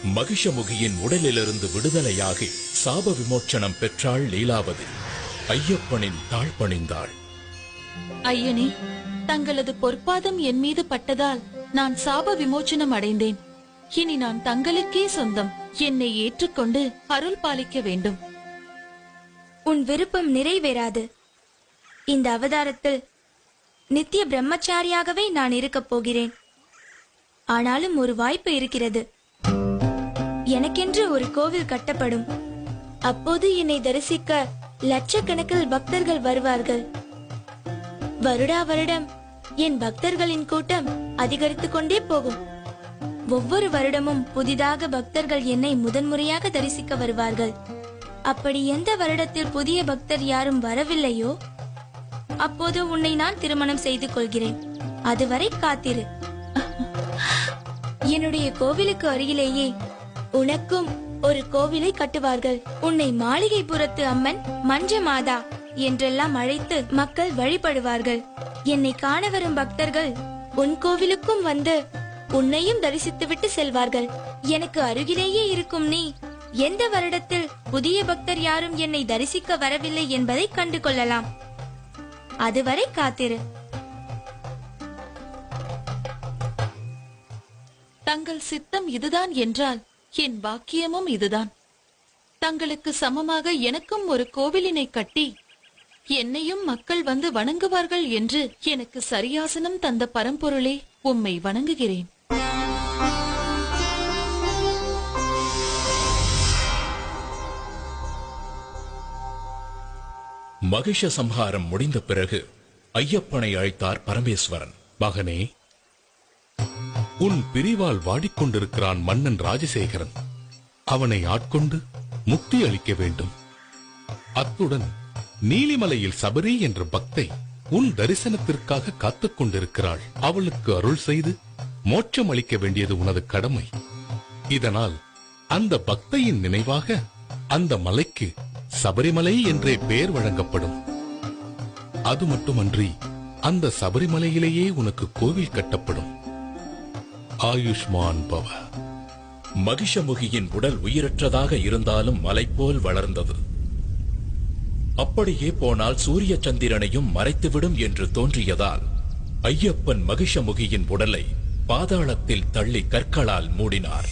மகிஷமுகியின் உடலிலிருந்து விடுதலையாகி சாப விமோச்சனம் பெற்றாள் லீலாவதி. ஐயப்பனின் தாழ் பணிந்தாள். ஐயனே, தங்களது பொற்பாதம் என் மீது பட்டதால் நான் சாப விமோச்சனம் அடைந்தேன். இனி நான் தங்களுக்கே சொந்தம். என்னை ஏற்றுக்கொண்டு அருள் பாலிக்க வேண்டும். உன் விருப்பம் நிறைவேறாது. இந்த அவதாரத்தில் நித்திய பிரம்மச்சாரியாகவே நான் இருக்கப் போகிறேன். ஆனாலும் ஒரு வாய்ப்பு இருக்கிறது. எனக்கென்று ஒரு கோவில் கட்டப்படும். அப்போது என்னை தரிசிக்க லட்சக்கணக்கில் பக்தர்கள் வருவார்கள். வருடா வருடம் என் பக்தர்களின் கூட்டம் அதிகரித்துக் கொண்டே போகும். ஒவ்வொரு வருடமும் புதிதாக பக்தர்கள் என்னை முதன்முறையாக தரிசிக்க வருவார்கள். அப்படி எந்த வருடத்தில் புதிய பக்தர் யாரும் வரவில்லையோ அப்போது உன்னை நான் திருமணம் செய்து கொள்கிறேன். அதுவரை காத்திரு. என்னுடைய கோவிலுக்கு அருகிலேயே உனக்கும் ஒரு கோவிலை கட்டுவார்கள். உன்னை மாளிகைபுரத்து அம்மன் மஞ்ச மாதா என்றெல்லாம் அழைத்து மக்கள் வழிபடுவார்கள். என்னை காண வரும் பக்தர்கள் உன் கோவிலுக்கும் வந்து உன்னையும் தரிசித்துவிட்டு செல்வார்கள். எனக்கு அருகிலேயே இருக்கும் நீ எந்த வருடத்தில் புதிய பக்தர் யாரும் என்னை தரிசிக்க வரவில்லை என்பதை கண்டு கொள்ளலாம். அதுவரை காத்திரு. தங்கள் சித்தம் இதுதான் என்றால் என் பாக்கியமும் இதுதான். தங்களுக்கு சமமாக எனக்கும் ஒரு கோவிலினை கட்டி என்னையும் மக்கள் வந்து வணங்குவார்கள் என்று எனக்கு சரியாசனம் தந்த பரம்பொருளே, உம்மை வணங்குகிறேன். மகிஷ சம்ஹாரம் முடிந்த பிறகு ஐயப்பனை அழைத்தார் பரமேஸ்வரன். மகனே, உன் பிரிவால் வாடிக்கொண்டிருக்கிறான் மன்னன் ராஜசேகரன். அவனை ஆட்கொண்டு முக்தி அளிக்க வேண்டும். அத்துடன் நீலிமலையில் சபரி என்ற பக்தை உன் தரிசனத்திற்காக காத்துக் கொண்டிருக்கிறாள். அவளுக்கு அருள் செய்து மோட்சம் அளிக்க வேண்டியது உனது கடமை. இதனால் அந்த பக்தையின் நினைவாக அந்த மலைக்கு சபரிமலை என்றே பெயர் வழங்கப்படும். அது மட்டுமன்றி அந்த சபரிமலையிலேயே உனக்கு கோவில் கட்டப்படும். ஆயுஷ்மான் பவ. மகிஷமுகியின் உடல் உயிரற்றதாக இருந்தாலும் மலை போல் வளர்ந்தது. அப்படியே போனால் சூரிய சந்திரனையும் மறைத்துவிடும் என்று தோன்றியதால் ஐயப்பன் மகிஷமுகியின் உடலை பாதாளத்தில் தள்ளி கற்களால் மூடினார்.